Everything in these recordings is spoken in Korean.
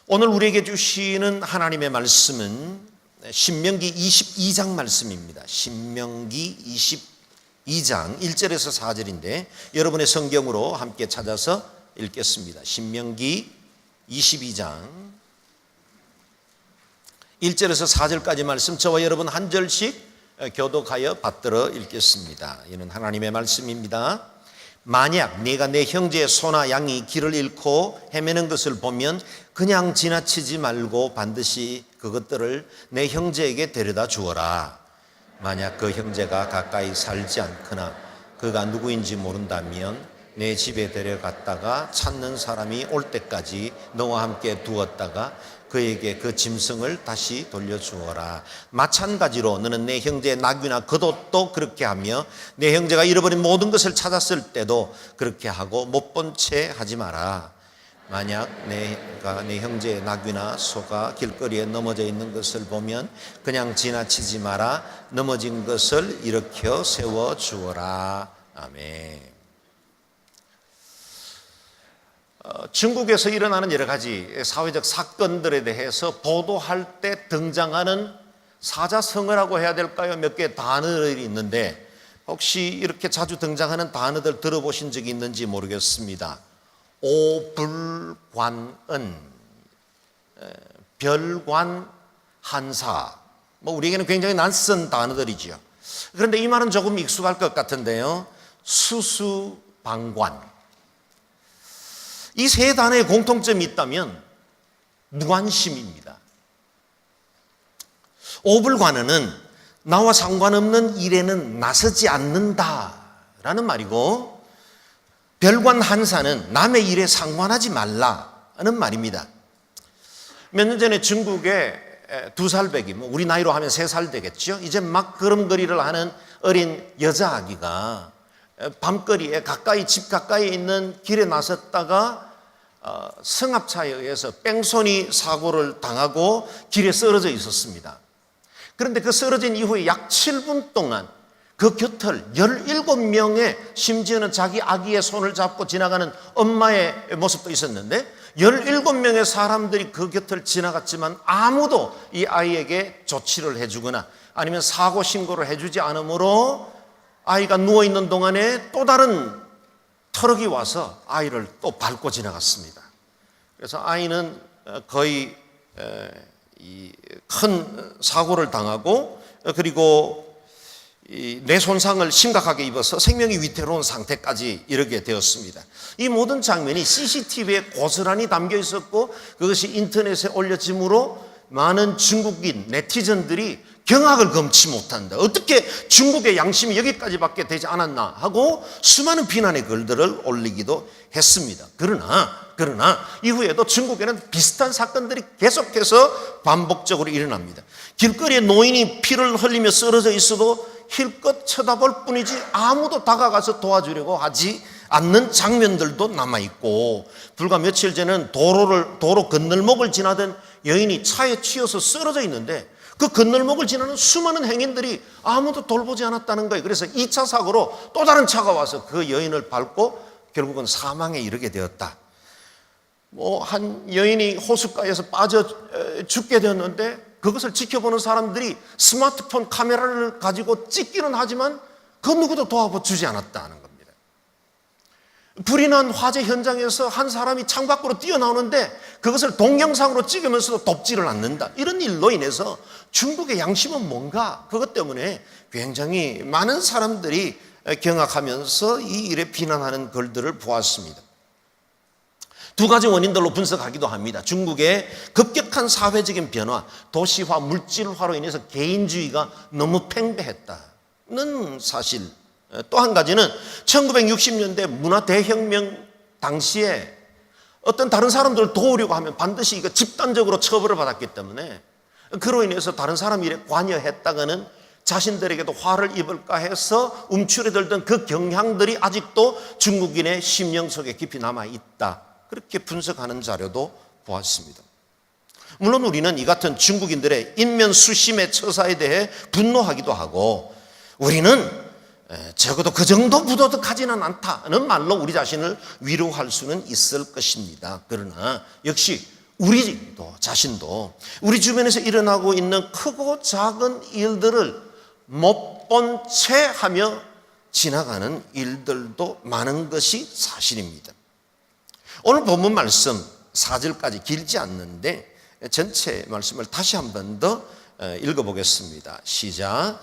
오늘 우리에게 주시는 하나님의 말씀은 신명기 22장 말씀입니다. 신명기 22장 1절에서 4절인데 여러분의 성경으로 함께 찾아서 읽겠습니다. 신명기 22장 1절에서 4절까지 말씀, 저와 여러분 한 절씩 교독하여 받들어 읽겠습니다. 이는 하나님의 말씀입니다. 만약 네가 내 형제의 소나 양이 길을 잃고 헤매는 것을 보면 그냥 지나치지 말고 반드시 그것들을 내 형제에게 데려다 주어라. 만약 그 형제가 가까이 살지 않거나 그가 누구인지 모른다면 내 집에 데려갔다가 찾는 사람이 올 때까지 너와 함께 두었다가 그에게 그 짐승을 다시 돌려주어라. 마찬가지로 너는 내 형제의 나귀나 겉옷도 그렇게 하며 내 형제가 잃어버린 모든 것을 찾았을 때도 그렇게 하고 못 본 채 하지 마라. 만약 내가 내 형제의 나귀나 소가 길거리에 넘어져 있는 것을 보면 그냥 지나치지 마라. 넘어진 것을 일으켜 세워주어라. 아멘. 중국에서 일어나는 여러 가지 사회적 사건들에 대해서 보도할 때 등장하는 사자성어라고 해야 될까요? 몇 개의 단어들이 있는데 혹시 이렇게 자주 등장하는 단어들 들어보신 적이 있는지 모르겠습니다. 오불관은, 별관한사, 우리에게는 굉장히 낯선 단어들이죠. 그런데 이 말은 조금 익숙할 것 같은데요. 수수방관, 이 세 단어의 공통점이 있다면 무관심입니다. 오불관어는 나와 상관없는 일에는 나서지 않는다라는 말이고, 별관한사는 남의 일에 상관하지 말라는 말입니다. 몇 년 전에 중국에 2살배기, 우리 나이로 하면 3살 되겠죠. 이제 막 걸음걸이를 하는 어린 여자아기가 밤거리에 집 가까이 있는 길에 나섰다가 승합차에 의해서 뺑소니 사고를 당하고 길에 쓰러져 있었습니다. 그런데 그 쓰러진 이후에 약 7분 동안 그 곁을 17명의, 심지어는 자기 아기의 손을 잡고 지나가는 엄마의 모습도 있었는데 17명의 사람들이 그 곁을 지나갔지만 아무도 이 아이에게 조치를 해주거나 아니면 사고 신고를 해주지 않으므로 아이가 누워있는 동안에 또 다른 트럭이 와서 아이를 또 밟고 지나갔습니다. 그래서 아이는 거의 큰 사고를 당하고 그리고 뇌 손상을 심각하게 입어서 생명이 위태로운 상태까지 이르게 되었습니다. 이 모든 장면이 CCTV에 고스란히 담겨 있었고 그것이 인터넷에 올려짐으로 많은 중국인 네티즌들이 경악을 금치 못한다. 어떻게 중국의 양심이 여기까지밖에 되지 않았나 하고 수많은 비난의 글들을 올리기도 했습니다. 그러나 이후에도 중국에는 비슷한 사건들이 계속해서 반복적으로 일어납니다. 길거리에 노인이 피를 흘리며 쓰러져 있어도 힐끗 쳐다볼 뿐이지 아무도 다가가서 도와주려고 하지 않는 장면들도 남아있고, 불과 며칠 전에는 도로 건널목을 지나던 여인이 차에 치여서 쓰러져 있는데 그 건널목을 지나는 수많은 행인들이 아무도 돌보지 않았다는 거예요. 그래서 2차 사고로 또 다른 차가 와서 그 여인을 밟고 결국은 사망에 이르게 되었다. 한 여인이 호숫가에서 빠져 죽게 되었는데 그것을 지켜보는 사람들이 스마트폰 카메라를 가지고 찍기는 하지만 그 누구도 도와주지 않았다는 겁니다. 불이 난 화재 현장에서 한 사람이 창밖으로 뛰어나오는데 그것을 동영상으로 찍으면서도 돕지를 않는다. 이런 일로 인해서 중국의 양심은 뭔가, 그것 때문에 굉장히 많은 사람들이 경악하면서 이 일에 비난하는 글들을 보았습니다. 두 가지 원인들로 분석하기도 합니다. 중국의 급격한 사회적인 변화, 도시화, 물질화로 인해서 개인주의가 너무 팽배했다는 사실. 또 한 가지는 1960년대 문화 대혁명 당시에 어떤 다른 사람들을 도우려고 하면 반드시 이거 집단적으로 처벌을 받았기 때문에 그로 인해서 다른 사람 일에 관여했다가는 자신들에게도 화를 입을까 해서 움츠러들던 그 경향들이 아직도 중국인의 심령 속에 깊이 남아있다. 그렇게 분석하는 자료도 보았습니다. 물론 우리는 이 같은 중국인들의 인면수심의 처사에 대해 분노하기도 하고 우리는 적어도 그 정도 부도덕하지는 않다는 말로 우리 자신을 위로할 수는 있을 것입니다. 그러나 역시 우리도 자신도 우리 주변에서 일어나고 있는 크고 작은 일들을 못 본 채 하며 지나가는 일들도 많은 것이 사실입니다. 오늘 본문 말씀 4절까지 길지 않는데 전체 말씀을 다시 한 번 더 읽어보겠습니다. 시작.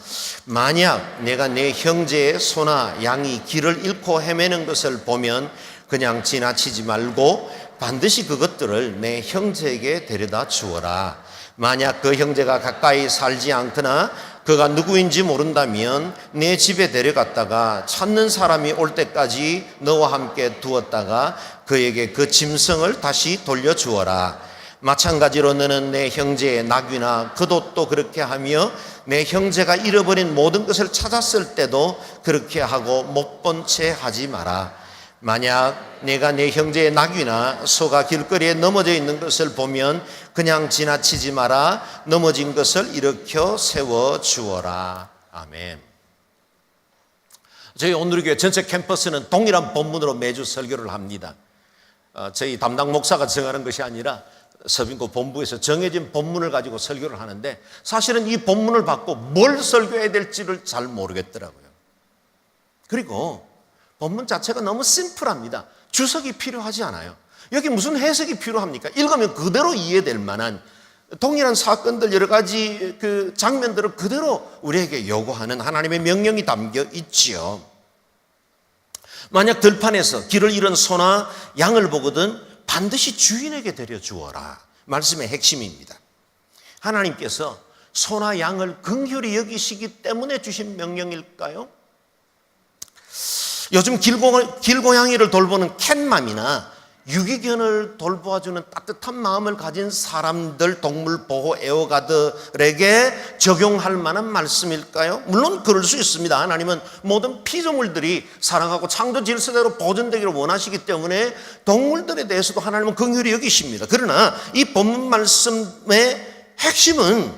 만약 내가 내 형제의 소나 양이 길을 잃고 헤매는 것을 보면 그냥 지나치지 말고 반드시 그것들을 내 형제에게 데려다 주어라. 만약 그 형제가 가까이 살지 않거나 그가 누구인지 모른다면 내 집에 데려갔다가 찾는 사람이 올 때까지 너와 함께 두었다가 그에게 그 짐승을 다시 돌려주어라. 마찬가지로 너는 내 형제의 낙이나 겉옷도 그렇게 하며 내 형제가 잃어버린 모든 것을 찾았을 때도 그렇게 하고 못 본 채 하지 마라. 만약 내가 내 형제의 낙이나 소가 길거리에 넘어져 있는 것을 보면 그냥 지나치지 마라. 넘어진 것을 일으켜 세워주어라. 아멘. 저희 온누리교회 전체 캠퍼스는 동일한 본문으로 매주 설교를 합니다. 저희 담당 목사가 정하는 것이 아니라 서빙고 본부에서 정해진 본문을 가지고 설교를 하는데 사실은 이 본문을 받고 뭘 설교해야 될지를 잘 모르겠더라고요. 그리고 본문 자체가 너무 심플합니다. 주석이 필요하지 않아요. 여기 무슨 해석이 필요합니까? 읽으면 그대로 이해될 만한 동일한 사건들 여러 가지 그 장면들을 그대로 우리에게 요구하는 하나님의 명령이 담겨 있지요. 만약 들판에서 길을 잃은 소나 양을 보거든 반드시 주인에게 데려주어라. 말씀의 핵심입니다. 하나님께서 소나 양을 긍휼히 여기시기 때문에 주신 명령일까요? 요즘 길고양이를 돌보는 캣맘이나 유기견을 돌보아주는 따뜻한 마음을 가진 사람들, 동물보호 애호가들에게 적용할 만한 말씀일까요? 물론 그럴 수 있습니다. 하나님은 모든 피조물들이 사랑하고 창조 질서대로 보존되기를 원하시기 때문에 동물들에 대해서도 하나님은 긍휼히 여기십니다. 그러나 이 본문 말씀의 핵심은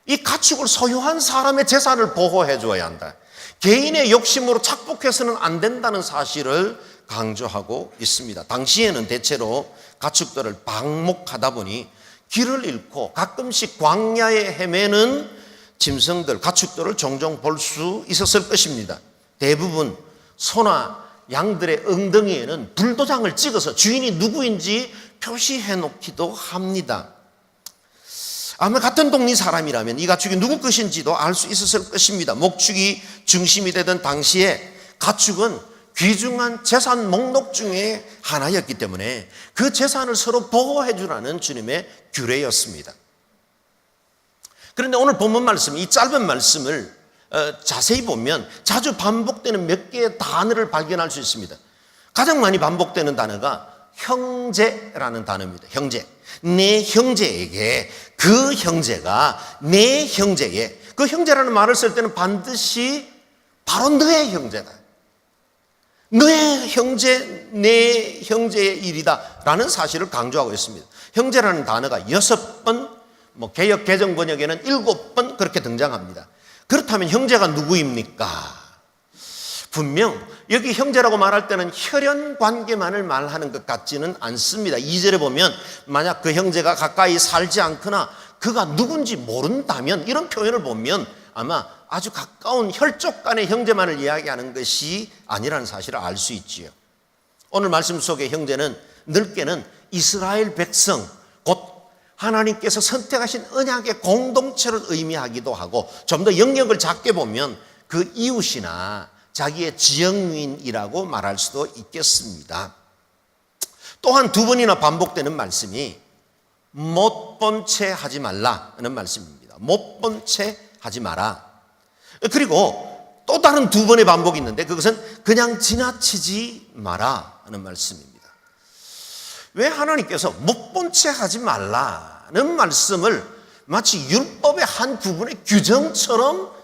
이 가축을 소유한 사람의 재산을 보호해 줘야 한다. 개인의 욕심으로 착복해서는 안 된다는 사실을 강조하고 있습니다. 당시에는 대체로 가축들을 방목하다 보니 길을 잃고 가끔씩 광야에 헤매는 짐승들, 가축들을 종종 볼 수 있었을 것입니다. 대부분 소나 양들의 엉덩이에는 불도장을 찍어서 주인이 누구인지 표시해 놓기도 합니다. 아마 같은 동네 사람이라면 이 가축이 누구 것인지도 알 수 있었을 것입니다. 목축이 중심이 되던 당시에 가축은 귀중한 재산 목록 중에 하나였기 때문에 그 재산을 서로 보호해 주라는 주님의 규례였습니다. 그런데 오늘 본문 말씀, 이 짧은 말씀을 자세히 보면 자주 반복되는 몇 개의 단어를 발견할 수 있습니다. 가장 많이 반복되는 단어가 형제라는 단어입니다. 형제. 내 형제에게, 그 형제가 내 형제에, 그 형제라는 말을 쓸 때는 반드시 바로 너의 형제다. 너의 형제, 내 형제의 일이다 라는 사실을 강조하고 있습니다. 형제라는 단어가 6번, 개역 개정 번역에는 7번 그렇게 등장합니다. 그렇다면 형제가 누구입니까? 분명 여기 형제라고 말할 때는 혈연 관계만을 말하는 것 같지는 않습니다. 2절에 보면 만약 그 형제가 가까이 살지 않거나 그가 누군지 모른다면, 이런 표현을 보면 아마 아주 가까운 혈족 간의 형제만을 이야기하는 것이 아니라는 사실을 알 수 있지요. 오늘 말씀 속의 형제는 넓게는 이스라엘 백성, 곧 하나님께서 선택하신 언약의 공동체를 의미하기도 하고, 좀 더 영역을 작게 보면 그 이웃이나 자기의 지역민이라고 말할 수도 있겠습니다. 또한 2번이나 반복되는 말씀이 못 본 채 하지 말라는 말씀입니다. 못 본 채 하지 마라. 그리고 또 다른 2번의 반복이 있는데 그것은 그냥 지나치지 마라 하는 말씀입니다. 왜 하나님께서 못 본 채 하지 말라는 말씀을 마치 율법의 한 부분의 규정처럼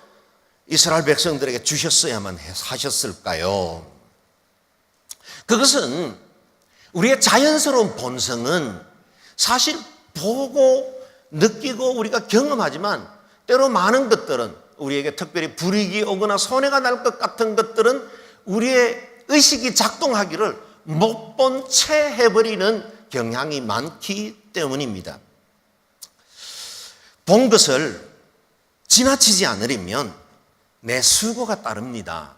이스라엘 백성들에게 주셨어야만 하셨을까요? 그것은 우리의 자연스러운 본성은 사실 보고 느끼고 우리가 경험하지만 때로 많은 것들은 우리에게 특별히 불이익이 오거나 손해가 날 것 같은 것들은 우리의 의식이 작동하기를 못 본 채 해버리는 경향이 많기 때문입니다. 본 것을 지나치지 않으려면 내 수고가 따릅니다.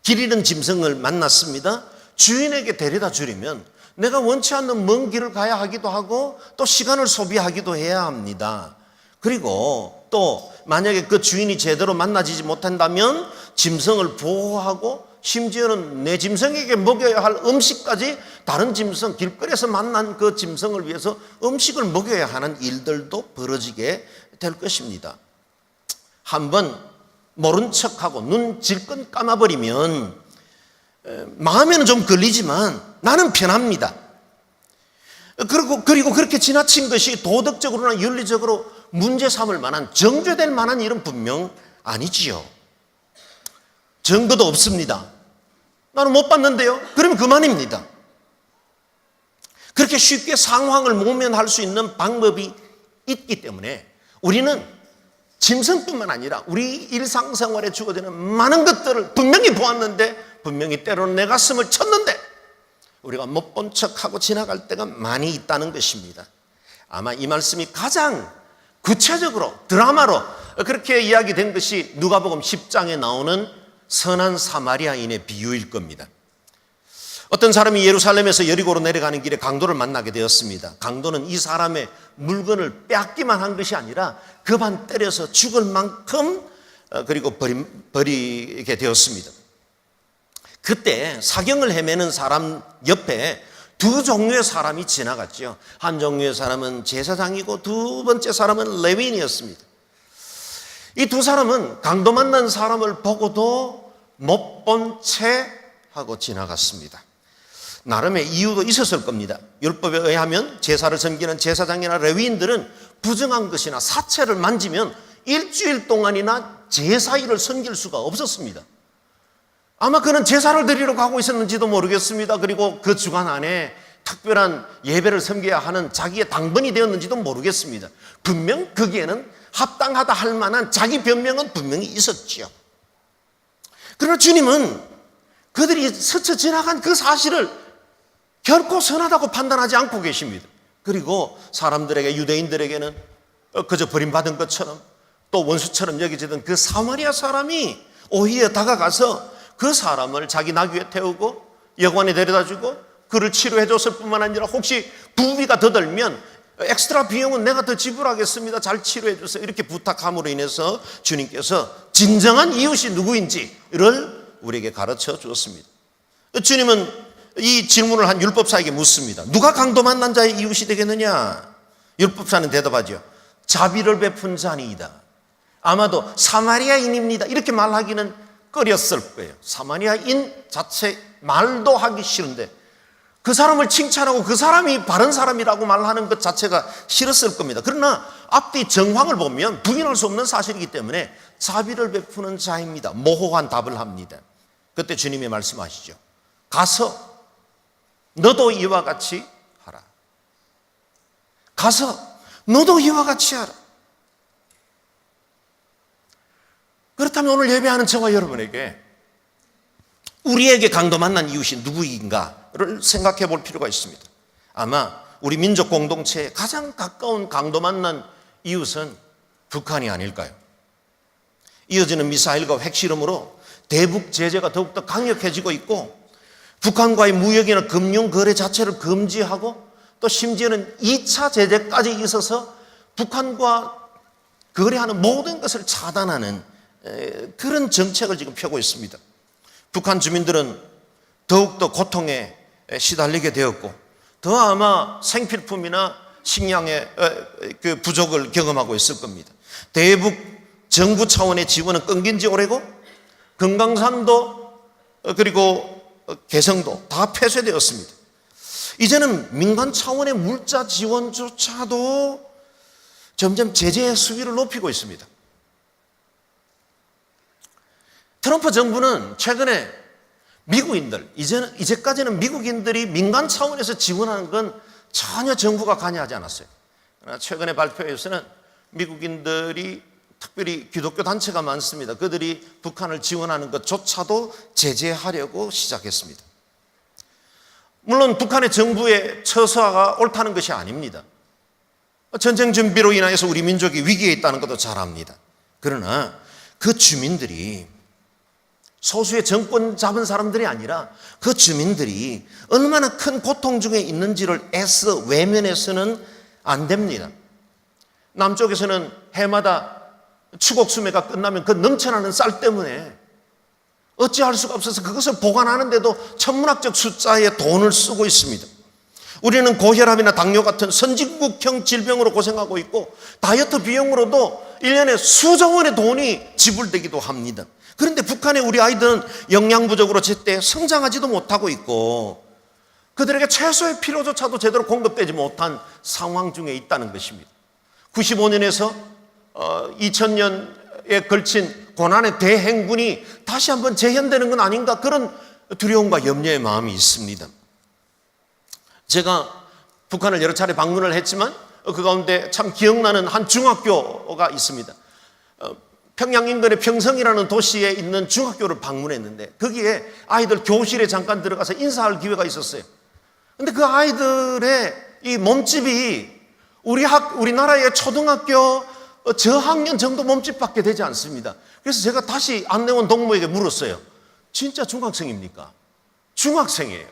길 잃은 짐승을 만났습니다. 주인에게 데려다 주려면 내가 원치 않는 먼 길을 가야 하기도 하고 또 시간을 소비하기도 해야 합니다. 그리고 또 만약에 그 주인이 제대로 만나지지 못한다면 짐승을 보호하고 심지어는 내 짐승에게 먹여야 할 음식까지 다른 짐승, 길거리에서 만난 그 짐승을 위해서 음식을 먹여야 하는 일들도 벌어지게 될 것입니다. 한번 모른 척하고 눈 질끈 감아버리면 마음에는 좀 걸리지만 나는 편합니다. 그리고 그렇게 지나친 것이 도덕적으로나 윤리적으로 문제 삼을 만한, 정죄될 만한 일은 분명 아니지요. 증거도 없습니다. 나는 못 봤는데요. 그러면 그만입니다. 그렇게 쉽게 상황을 모면할 수 있는 방법이 있기 때문에 우리는 짐승뿐만 아니라 우리 일상생활에 주어지는 많은 것들을 분명히 보았는데, 분명히 때로는 내 가슴을 쳤는데 우리가 못 본 척하고 지나갈 때가 많이 있다는 것입니다. 아마 이 말씀이 가장 구체적으로 드라마로 그렇게 이야기된 것이 누가복음 10장에 나오는 선한 사마리아인의 비유일 겁니다. 어떤 사람이 예루살렘에서 여리고로 내려가는 길에 강도를 만나게 되었습니다. 강도는 이 사람의 물건을 빼앗기만 한 것이 아니라 그만 때려서 죽을 만큼 그리고 버리게 되었습니다. 그때 사경을 헤매는 사람 옆에 두 종류의 사람이 지나갔죠. 한 종류의 사람은 제사장이고 두 번째 사람은 레위인이었습니다. 이 두 사람은 강도 만난 사람을 보고도 못 본 채 하고 지나갔습니다. 나름의 이유도 있었을 겁니다. 율법에 의하면 제사를 섬기는 제사장이나 레위인들은 부정한 것이나 사체를 만지면 일주일 동안이나 제사일을 섬길 수가 없었습니다. 아마 그는 제사를 드리러 가고 있었는지도 모르겠습니다. 그리고 그 주간 안에 특별한 예배를 섬겨야 하는 자기의 당번이 되었는지도 모르겠습니다. 분명 거기에는 합당하다 할 만한 자기 변명은 분명히 있었지요. 그러나 주님은 그들이 스쳐 지나간 그 사실을 결코 선하다고 판단하지 않고 계십니다. 그리고 사람들에게, 유대인들에게는 그저 버림받은 것처럼 또 원수처럼 여겨지던 그 사마리아 사람이 오히려 다가가서 그 사람을 자기 나귀에 태우고 여관에 데려다주고 그를 치료해줬을 뿐만 아니라 혹시 부비가 더 들면 엑스트라 비용은 내가 더 지불하겠습니다, 잘 치료해주세요, 이렇게 부탁함으로 인해서 주님께서 진정한 이웃이 누구인지를 우리에게 가르쳐 주었습니다. 주님은 이 질문을 한 율법사에게 묻습니다. 누가 강도 만난 자의 이웃이 되겠느냐? 율법사는 대답하죠. 자비를 베푼 자니이다. 아마도 사마리아인입니다, 이렇게 말하기는 꺼렸을 거예요. 사마리아인 자체 말도 하기 싫은데 그 사람을 칭찬하고 그 사람이 바른 사람이라고 말하는 것 자체가 싫었을 겁니다. 그러나 앞뒤 정황을 보면 부인할 수 없는 사실이기 때문에 자비를 베푸는 자입니다, 모호한 답을 합니다. 그때 주님이 말씀하시죠. 가서 너도 이와 같이 하라. 가서 너도 이와 같이 하라. 그렇다면 오늘 예배하는 저와 여러분에게 우리에게 강도 만난 이웃이 누구인가를 생각해 볼 필요가 있습니다. 아마 우리 민족 공동체에 가장 가까운 강도 만난 이웃은 북한이 아닐까요? 이어지는 미사일과 핵실험으로 대북 제재가 더욱더 강력해지고 있고 북한과의 무역이나 금융 거래 자체를 금지하고 또 심지어는 2차 제재까지 있어서 북한과 거래하는 모든 것을 차단하는 그런 정책을 지금 펴고 있습니다. 북한 주민들은 더욱더 고통에 시달리게 되었고 더 아마 생필품이나 식량의 그 부족을 경험하고 있을 겁니다. 대북 정부 차원의 지원은 끊긴 지 오래고 금강산도 그리고 개성도 다 폐쇄되었습니다. 이제는 민간 차원의 물자 지원조차도 점점 제재의 수위를 높이고 있습니다. 트럼프 정부는 최근에 미국인들, 이제까지는 미국인들이 민간 차원에서 지원하는 건 전혀 정부가 관여하지 않았어요. 그러나 최근에 발표에서는 미국인들이 특별히 기독교 단체가 많습니다. 그들이 북한을 지원하는 것조차도 제재하려고 시작했습니다. 물론 북한의 정부의 처사가 옳다는 것이 아닙니다. 전쟁 준비로 인하여서 우리 민족이 위기에 있다는 것도 잘 압니다. 그러나 그 주민들이 소수의 정권 잡은 사람들이 아니라 그 주민들이 얼마나 큰 고통 중에 있는지를 애써 외면해서는 안 됩니다. 남쪽에서는 해마다 추곡 수매가 끝나면 그 넘쳐나는 쌀 때문에 어찌할 수가 없어서 그것을 보관하는데도 천문학적 숫자의 돈을 쓰고 있습니다. 우리는 고혈압이나 당뇨 같은 선진국형 질병으로 고생하고 있고 다이어트 비용으로도 1년에 수조 원의 돈이 지불되기도 합니다. 그런데 북한의 우리 아이들은 영양 부족으로 제때 성장하지도 못하고 있고 그들에게 최소의 필요조차도 제대로 공급되지 못한 상황 중에 있다는 것입니다. 95년에서 2000년에 걸친 고난의 대행군이 다시 한번 재현되는 건 아닌가, 그런 두려움과 염려의 마음이 있습니다. 제가 북한을 여러 차례 방문을 했지만 그 가운데 참 기억나는 한 중학교가 있습니다. 평양 인근의 평성이라는 도시에 있는 중학교를 방문했는데 거기에 아이들 교실에 잠깐 들어가서 인사할 기회가 있었어요. 근데 그 아이들의 이 몸집이 우리나라의 초등학교 저학년 정도 몸집밖에 되지 않습니다. 그래서 제가 다시 안내원 동무에게 물었어요. 진짜 중학생입니까? 중학생이에요.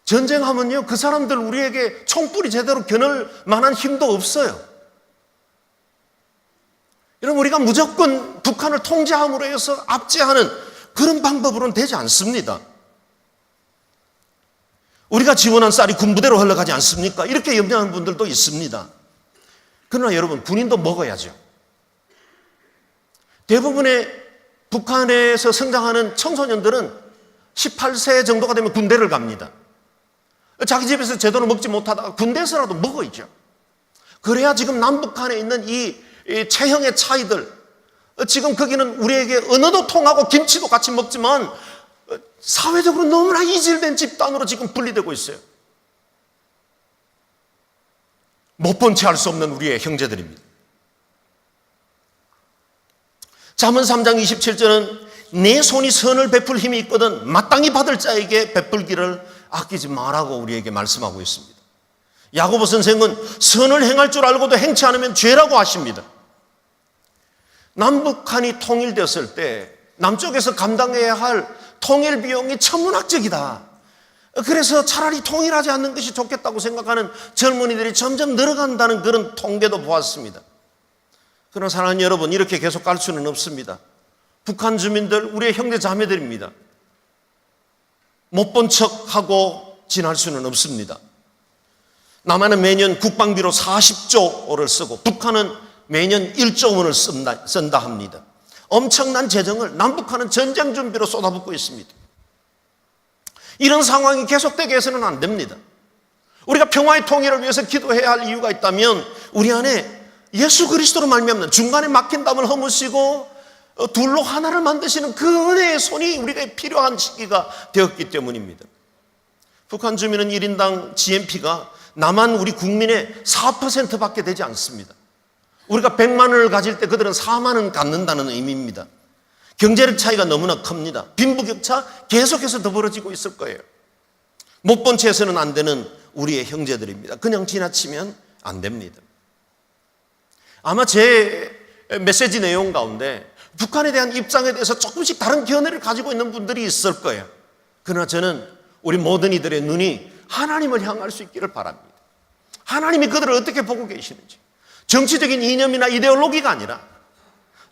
전쟁하면요, 그 사람들 우리에게 총불이 제대로 겨눌 만한 힘도 없어요. 여러분, 우리가 무조건 북한을 통제함으로 해서 압제하는 그런 방법으로는 되지 않습니다. 우리가 지원한 쌀이 군부대로 흘러가지 않습니까? 이렇게 염려하는 분들도 있습니다. 그러나 여러분, 군인도 먹어야죠. 대부분의 북한에서 성장하는 청소년들은 18세 정도가 되면 군대를 갑니다. 자기 집에서 제대로 먹지 못하다가 군대에서라도 먹어야죠. 그래야 지금 남북한에 있는 이 체형의 차이들, 지금 거기는 우리에게 언어도 통하고 김치도 같이 먹지만 사회적으로 너무나 이질된 집단으로 지금 분리되고 있어요. 못 본 채 할 수 없는 우리의 형제들입니다. 잠언 3장 27절은 내 손이 선을 베풀 힘이 있거든 마땅히 받을 자에게 베풀기를 아끼지 말라고 우리에게 말씀하고 있습니다. 야고보 선생은 선을 행할 줄 알고도 행치 않으면 죄라고 하십니다. 남북한이 통일되었을 때 남쪽에서 감당해야 할 통일 비용이 천문학적이다. 그래서 차라리 통일하지 않는 것이 좋겠다고 생각하는 젊은이들이 점점 늘어간다는 그런 통계도 보았습니다. 그러나 사랑하는 여러분, 이렇게 계속 갈 수는 없습니다. 북한 주민들, 우리의 형제 자매들입니다. 못 본 척하고 지날 수는 없습니다. 남한은 매년 국방비로 40조를 쓰고 북한은 매년 1조 원을 쓴다 합니다. 엄청난 재정을 남북한은 전쟁 준비로 쏟아붓고 있습니다. 이런 상황이 계속되게 해서는 안 됩니다. 우리가 평화의 통일을 위해서 기도해야 할 이유가 있다면 우리 안에 예수 그리스도로 말미암는 중간에 막힌 담을 허무시고 둘로 하나를 만드시는 그 은혜의 손이 우리가 필요한 시기가 되었기 때문입니다. 북한 주민은 1인당 GNP가 남한 우리 국민의 4%밖에 되지 않습니다. 우리가 100만 원을 가질 때 그들은 4만 원 갖는다는 의미입니다. 경제력 차이가 너무나 큽니다. 빈부격차 계속해서 더 벌어지고 있을 거예요. 못 본 채 해서는 안 되는 우리의 형제들입니다. 그냥 지나치면 안 됩니다. 아마 제 메시지 내용 가운데 북한에 대한 입장에 대해서 조금씩 다른 견해를 가지고 있는 분들이 있을 거예요. 그러나 저는 우리 모든 이들의 눈이 하나님을 향할 수 있기를 바랍니다. 하나님이 그들을 어떻게 보고 계시는지, 정치적인 이념이나 이데올로기가 아니라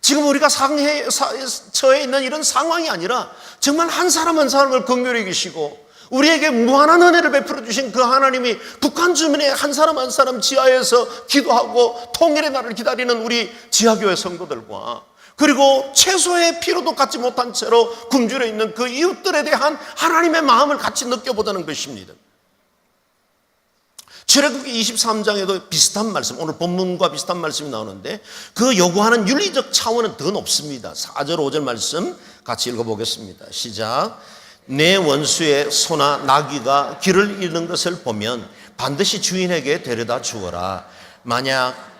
지금 우리가 처해 있는 이런 상황이 아니라 정말 한 사람 한 사람을 긍휼히 여기시고 우리에게 무한한 은혜를 베풀어 주신 그 하나님이 북한 주민의 한 사람 한 사람 지하에서 기도하고 통일의 날을 기다리는 우리 지하교회 성도들과 그리고 최소의 필요도 갖지 못한 채로 굶주려 있는 그 이웃들에 대한 하나님의 마음을 같이 느껴보자는 것입니다. 출애굽기 23장에도 비슷한 말씀, 오늘 본문과 비슷한 말씀이 나오는데 그 요구하는 윤리적 차원은 더 높습니다. 4절 5절 말씀 같이 읽어보겠습니다. 시작. 내 원수의 소나 나귀가 길을 잃는 것을 보면 반드시 주인에게 데려다 주어라.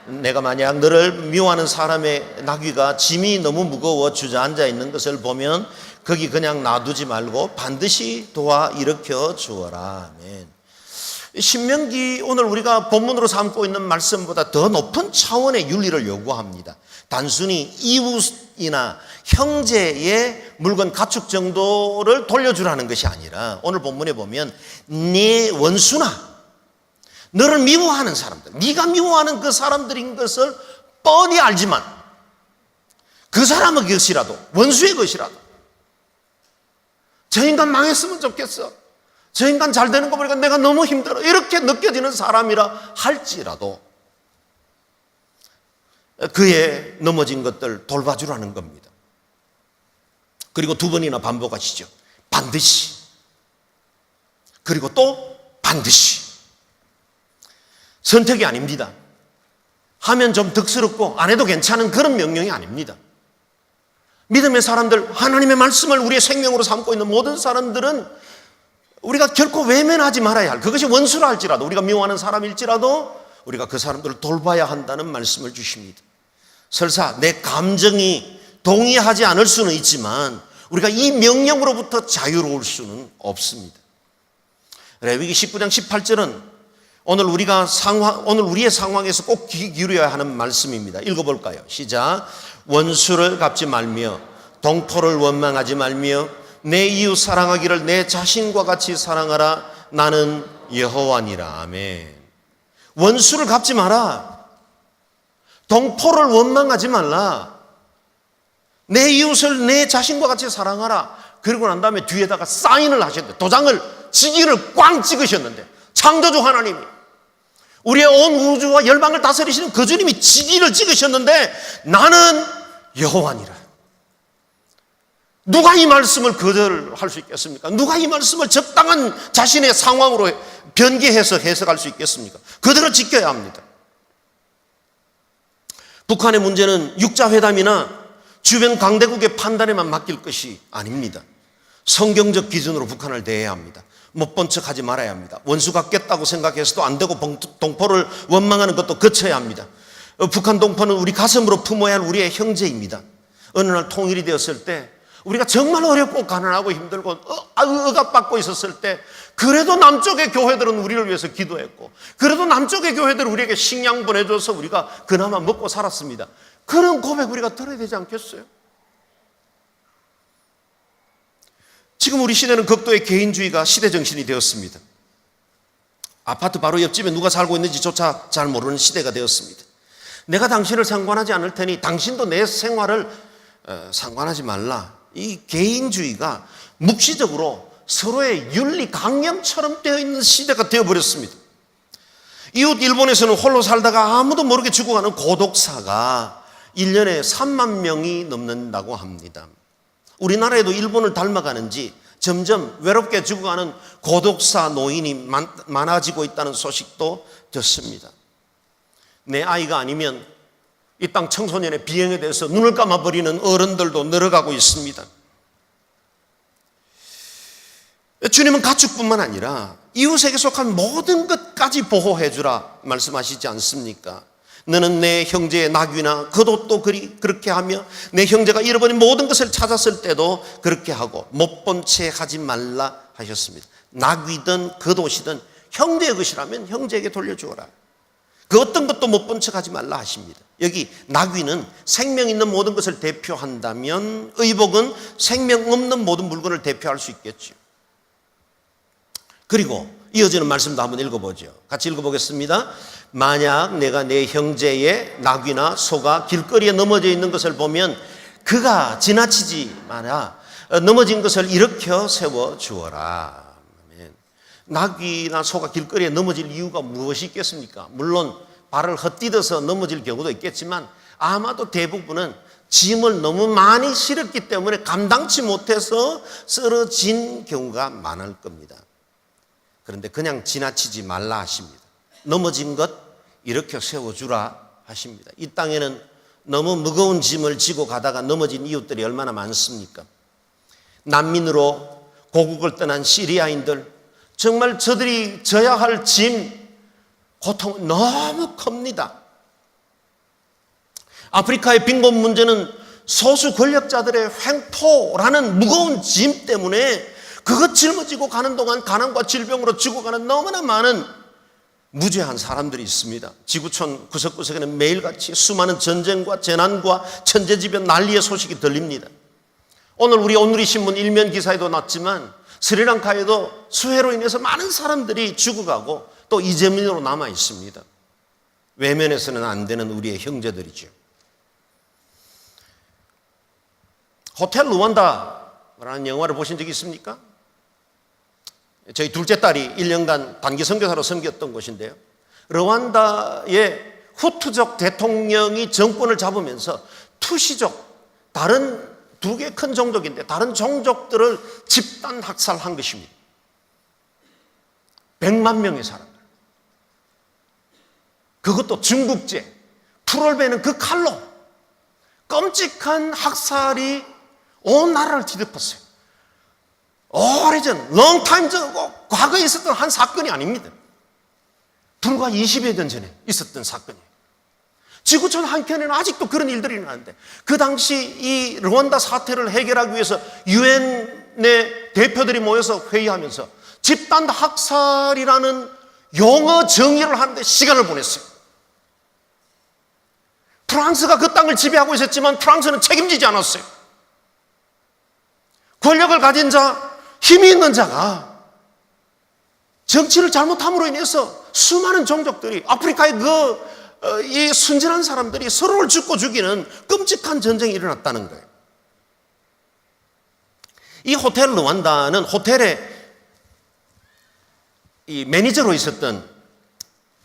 내가 만약 너를 미워하는 사람의 나귀가 짐이 너무 무거워 주저앉아 있는 것을 보면 거기 그냥 놔두지 말고 반드시 도와 일으켜 주어라. 아멘. 신명기 오늘 우리가 본문으로 삼고 있는 말씀보다 더 높은 차원의 윤리를 요구합니다. 단순히 이웃이나 형제의 물건 가축 정도를 돌려주라는 것이 아니라 오늘 본문에 보면 네 원수나 너를 미워하는 사람들, 네가 미워하는 그 사람들인 것을 뻔히 알지만 그 사람의 것이라도, 원수의 것이라도, 저 인간 망했으면 좋겠어, 저 인간 잘 되는 거 보니까 내가 너무 힘들어, 이렇게 느껴지는 사람이라 할지라도 그의 넘어진 것들 돌봐주라는 겁니다. 그리고 두 번이나 반복하시죠. 반드시. 그리고 또 반드시. 선택이 아닙니다. 하면 좀 득스럽고 안 해도 괜찮은 그런 명령이 아닙니다. 믿음의 사람들, 하나님의 말씀을 우리의 생명으로 삼고 있는 모든 사람들은 우리가 결코 외면하지 말아야 할, 그것이 원수라 할지라도, 우리가 미워하는 사람일지라도 우리가 그 사람들을 돌봐야 한다는 말씀을 주십니다. 설사 내 감정이 동의하지 않을 수는 있지만 우리가 이 명령으로부터 자유로울 수는 없습니다. 레위기 19장 18절은 오늘 우리의 상황에서 꼭 귀 기울여야 하는 말씀입니다. 읽어볼까요? 시작. 원수를 갚지 말며 동포를 원망하지 말며 내 이웃 사랑하기를 내 자신과 같이 사랑하라. 나는 여호와니라. 아멘. 원수를 갚지 마라. 동포를 원망하지 말라. 내 이웃을 내 자신과 같이 사랑하라. 그러고 난 다음에 뒤에다가 사인을 하셨는데, 도장을, 직인을 꽝 찍으셨는데, 창조주 하나님이, 우리의 온 우주와 열방을 다스리시는 그 주님이 직인을 찍으셨는데 나는 여호와니라. 누가 이 말씀을 거절할 수 있겠습니까? 누가 이 말씀을 적당한 자신의 상황으로 변개해서 해석할 수 있겠습니까? 그대로 지켜야 합니다. 북한의 문제는 육자회담이나 주변 강대국의 판단에만 맡길 것이 아닙니다. 성경적 기준으로 북한을 대해야 합니다. 못 본 척하지 말아야 합니다. 원수 같겠다고 생각해서도 안 되고 동포를 원망하는 것도 거쳐야 합니다. 북한 동포는 우리 가슴으로 품어야 할 우리의 형제입니다. 어느 날 통일이 되었을 때 우리가 정말 어렵고 가난하고 힘들고 억압받고 있었을 때 그래도 남쪽의 교회들은 우리를 위해서 기도했고 그래도 남쪽의 교회들은 우리에게 식량 보내줘서 우리가 그나마 먹고 살았습니다. 그런 고백 우리가 들어야 되지 않겠어요? 지금 우리 시대는 극도의 개인주의가 시대정신이 되었습니다. 아파트 바로 옆집에 누가 살고 있는지조차 잘 모르는 시대가 되었습니다. 내가 당신을 상관하지 않을 테니 당신도 내 생활을 상관하지 말라. 이 개인주의가 묵시적으로 서로의 윤리 강령처럼 되어 있는 시대가 되어버렸습니다. 이웃 일본에서는 홀로 살다가 아무도 모르게 죽어가는 고독사가 1년에 3만 명이 넘는다고 합니다. 우리나라에도 일본을 닮아가는지 점점 외롭게 죽어가는 고독사 노인이 많아지고 있다는 소식도 듣습니다. 내 아이가 아니면 이 땅 청소년의 비행에 대해서 눈을 감아버리는 어른들도 늘어가고 있습니다. 주님은 가축뿐만 아니라 이웃에게 속한 모든 것까지 보호해주라 말씀하시지 않습니까? 너는 내 형제의 낙위나 그도 또 그렇게 하며 내 형제가 잃어버린 모든 것을 찾았을 때도 그렇게 하고 못 본 채 하지 말라 하셨습니다. 낙위든 그도시든 형제의 것이라면 형제에게 돌려주어라. 그 어떤 것도 못 본 척 하지 말라 하십니다. 여기 낙위는 생명 있는 모든 것을 대표한다면 의복은 생명 없는 모든 물건을 대표할 수 있겠죠. 그리고 이어지는 말씀도 한번 읽어보죠. 같이 읽어보겠습니다. 만약 내가 내 형제의 낙이나 소가 길거리에 넘어져 있는 것을 보면 그가 지나치지 마라. 넘어진 것을 일으켜 세워주어라. 낙이나 소가 길거리에 넘어질 이유가 무엇이 있겠습니까? 물론 발을 헛디뎌서 넘어질 경우도 있겠지만 아마도 대부분은 짐을 너무 많이 실었기 때문에 감당치 못해서 쓰러진 경우가 많을 겁니다. 그런데 그냥 지나치지 말라 하십니다. 넘어진 것 일으켜 세워주라 하십니다. 이 땅에는 너무 무거운 짐을 지고 가다가 넘어진 이웃들이 얼마나 많습니까? 난민으로 고국을 떠난 시리아인들, 정말 저들이 져야 할 짐, 고통은 너무 큽니다. 아프리카의 빈곤 문제는 소수 권력자들의 횡포라는 무거운 짐 때문에 그것 짊어지고 가는 동안 가난과 질병으로 죽어가는 너무나 많은 무죄한 사람들이 있습니다. 지구촌 구석구석에는 매일같이 수많은 전쟁과 재난과 천재지변 난리의 소식이 들립니다. 오늘 우리 오늘이 신문 일면 기사에도 났지만 스리랑카에도 수해로 인해서 많은 사람들이 죽어가고 또 이재민으로 남아 있습니다. 외면해서는 안 되는 우리의 형제들이죠. 호텔 루완다라는 영화를 보신 적이 있습니까? 저희 둘째 딸이 1년간 단기 선교사로 섬겼던 곳인데요. 르완다의 후투족 대통령이 정권을 잡으면서 투시족, 다른 두 개 큰 종족인데 다른 종족들을 집단 학살한 것입니다. 100만 명의 사람들. 그것도 중국제, 풀을 베는 그 칼로 끔찍한 학살이 온 나라를 뒤덮었어요. 오래전, long time ago, 과거에 있었던 한 사건이 아닙니다. 불과 20여 년 전에 있었던 사건이에요. 지구촌 한켠에는 아직도 그런 일들이 일어나는데 그 당시 이 르완다 사태를 해결하기 위해서 유엔의 대표들이 모여서 회의하면서 집단 학살이라는 용어 정의를 하는데 시간을 보냈어요. 프랑스가 그 땅을 지배하고 있었지만 프랑스는 책임지지 않았어요. 권력을 가진 자, 힘이 있는 자가 정치를 잘못함으로 인해서 수많은 종족들이 아프리카의 이 순진한 사람들이 서로를 죽고 죽이는 끔찍한 전쟁이 일어났다는 거예요. 이 호텔 르완다는 호텔의 이 매니저로 있었던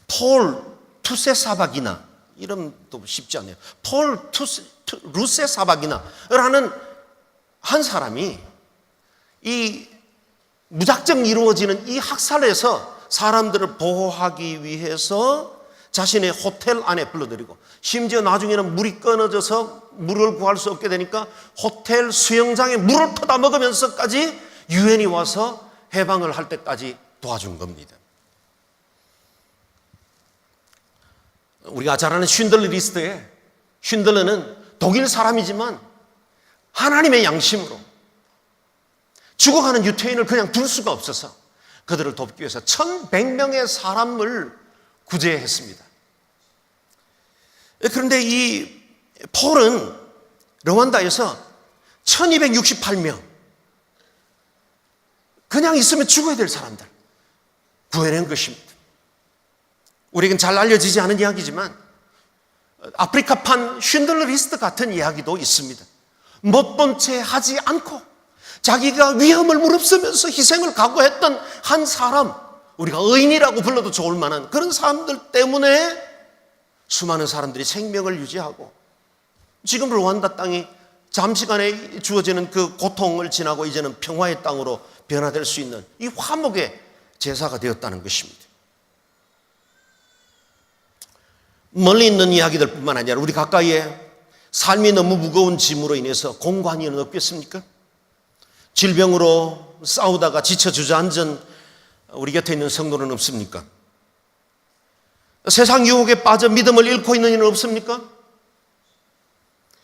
폴 투세사바기나, 이름도 쉽지 않네요. 폴 루세사바기나라는 한 사람이 이 무작정 이루어지는 이 학살에서 사람들을 보호하기 위해서 자신의 호텔 안에 불러들이고, 심지어 나중에는 물이 끊어져서 물을 구할 수 없게 되니까 호텔 수영장에 물을 퍼다 먹으면서까지 유엔이 와서 해방을 할 때까지 도와준 겁니다. 우리가 잘 아는 쉰들러 리스트에 쉰들러는 독일 사람이지만 하나님의 양심으로 죽어가는 유태인을 그냥 둘 수가 없어서 그들을 돕기 위해서 1100명의 사람을 구제했습니다. 그런데 이 폴은 르완다에서 1268명, 그냥 있으면 죽어야 될 사람들 구해낸 것입니다. 우리에겐 잘 알려지지 않은 이야기지만 아프리카판 쉰들러 리스트 같은 이야기도 있습니다. 못 본 채 하지 않고 자기가 위험을 무릅쓰면서 희생을 각오했던 한 사람, 우리가 의인이라고 불러도 좋을 만한 그런 사람들 때문에 수많은 사람들이 생명을 유지하고 지금 르완다 땅이 잠시간에 주어지는 그 고통을 지나고 이제는 평화의 땅으로 변화될 수 있는 이 화목의 제사가 되었다는 것입니다. 멀리 있는 이야기들 뿐만 아니라 우리 가까이에 삶이 너무 무거운 짐으로 인해서 공고한 이는 없겠습니까? 질병으로 싸우다가 지쳐 주저앉은 우리 곁에 있는 성도는 없습니까? 세상 유혹에 빠져 믿음을 잃고 있는 이는 없습니까?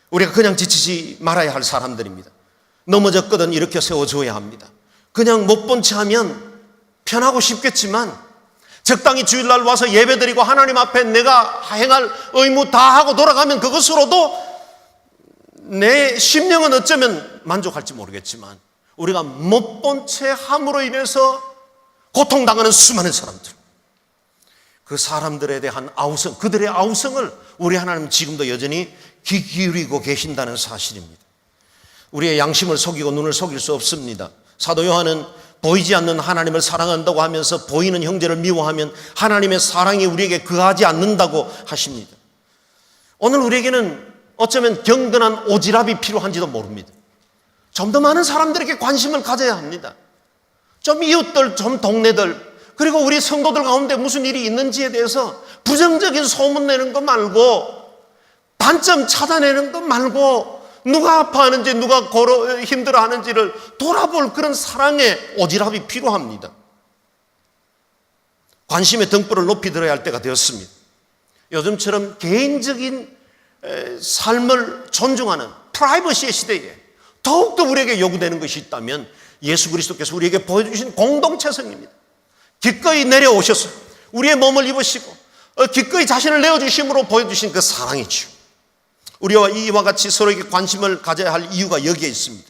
우리가 그냥 지치지 말아야 할 사람들입니다. 넘어졌거든 일으켜 세워줘야 합니다. 그냥 못 본 채 하면 편하고 쉽겠지만 적당히 주일날 와서 예배드리고 하나님 앞에 내가 행할 의무 다 하고 돌아가면 그것으로도 내 심령은 어쩌면 만족할지 모르겠지만 우리가 못 본 채 함으로 인해서 고통당하는 수많은 사람들, 그 사람들에 대한 아우성, 그들의 아우성을 우리 하나님 지금도 여전히 귀 기울이고 계신다는 사실입니다. 우리의 양심을 속이고 눈을 속일 수 없습니다. 사도 요한은 보이지 않는 하나님을 사랑한다고 하면서 보이는 형제를 미워하면 하나님의 사랑이 우리에게 거하지 않는다고 하십니다. 오늘 우리에게는 어쩌면 경건한 오지랖이 필요한지도 모릅니다. 좀 더 많은 사람들에게 관심을 가져야 합니다. 좀 이웃들, 좀 동네들, 그리고 우리 성도들 가운데 무슨 일이 있는지에 대해서 부정적인 소문 내는 것 말고, 단점 찾아내는 것 말고, 누가 아파하는지 누가 힘들어하는지를 돌아볼 그런 사랑의 오지랖이 필요합니다. 관심의 등불을 높이 들어야 할 때가 되었습니다. 요즘처럼 개인적인 삶을 존중하는 프라이버시의 시대에 더욱더 우리에게 요구되는 것이 있다면 예수 그리스도께서 우리에게 보여주신 공동체성입니다. 기꺼이 내려오셔서 우리의 몸을 입으시고 기꺼이 자신을 내어주심으로 보여주신 그 사랑이죠. 우리와 이와 같이 서로에게 관심을 가져야 할 이유가 여기에 있습니다.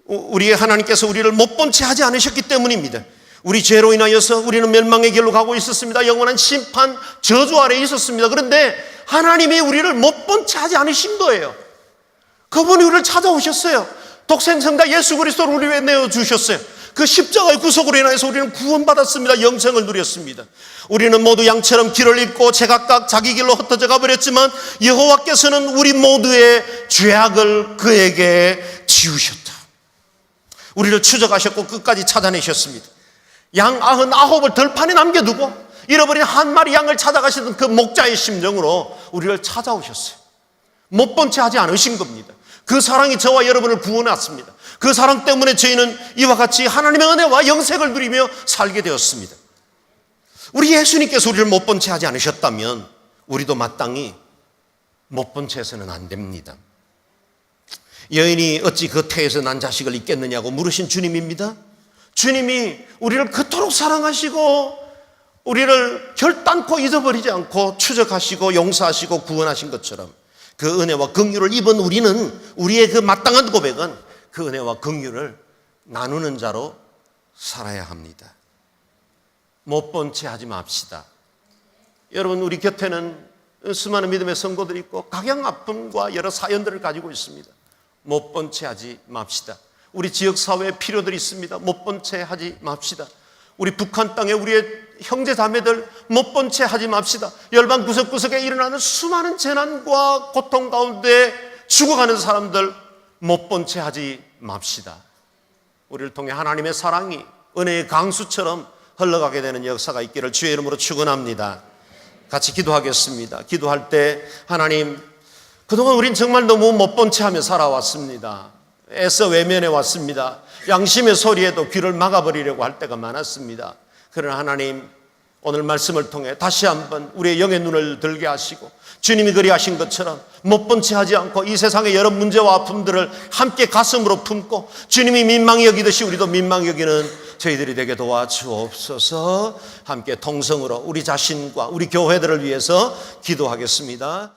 우리의 하나님께서 우리를 못 본 채 하지 않으셨기 때문입니다. 우리 죄로 인하여서 우리는 멸망의 길로 가고 있었습니다. 영원한 심판, 저주 아래에 있었습니다. 그런데 하나님이 우리를 못 본 채 하지 않으신 거예요. 그분이 우리를 찾아오셨어요. 독생성자 예수 그리스도를 우리 위해 내어주셨어요. 그 십자가의 구속으로 인하여서 우리는 구원받았습니다. 영생을 누렸습니다. 우리는 모두 양처럼 길을 잃고 제각각 자기 길로 흩어져 가버렸지만 여호와께서는 우리 모두의 죄악을 그에게 지우셨다. 우리를 추적하셨고 끝까지 찾아내셨습니다. 양 99을 들판에 남겨두고 잃어버린 한 마리 양을 찾아가시던 그 목자의 심정으로 우리를 찾아오셨어요. 못 본 채 하지 않으신 겁니다. 그 사랑이 저와 여러분을 구원했습니다. 그 사랑 때문에 저희는 이와 같이 하나님의 은혜와 영생을 누리며 살게 되었습니다. 우리 예수님께서 우리를 못 본 채 하지 않으셨다면 우리도 마땅히 못 본 채 해서는 안 됩니다. 여인이 어찌 그 태에서 난 자식을 잊겠느냐고 물으신 주님입니다. 주님이 우리를 그토록 사랑하시고 우리를 결단코 잊어버리지 않고 추적하시고 용서하시고 구원하신 것처럼 그 은혜와 긍휼을 입은 우리는 우리의 그 마땅한 고백은 그 은혜와 긍휼을 나누는 자로 살아야 합니다. 못 본 채 하지 맙시다. 여러분, 우리 곁에는 수많은 믿음의 성도들이 있고 각양 아픔과 여러 사연들을 가지고 있습니다. 못 본 채 하지 맙시다. 우리 지역사회에 필요들이 있습니다. 못 본 채 하지 맙시다. 우리 북한 땅에 우리의 형제 자매들 못 본 채 하지 맙시다. 열방 구석구석에 일어나는 수많은 재난과 고통 가운데 죽어가는 사람들 못 본 채 하지 맙시다. 우리를 통해 하나님의 사랑이 은혜의 강수처럼 흘러가게 되는 역사가 있기를 주의 이름으로 축원합니다. 같이 기도하겠습니다. 기도할 때 하나님, 그동안 우린 정말 너무 못 본 채 하며 살아왔습니다. 애써 외면해 왔습니다. 양심의 소리에도 귀를 막아버리려고 할 때가 많았습니다. 그러나 하나님, 오늘 말씀을 통해 다시 한번 우리의 영의 눈을 들게 하시고 주님이 그리하신 것처럼 못 본 채 하지 않고 이 세상의 여러 문제와 아픔들을 함께 가슴으로 품고 주님이 민망히 여기듯이 우리도 민망히 여기는 저희들이 되게 도와주옵소서. 함께 통성으로 우리 자신과 우리 교회들을 위해서 기도하겠습니다.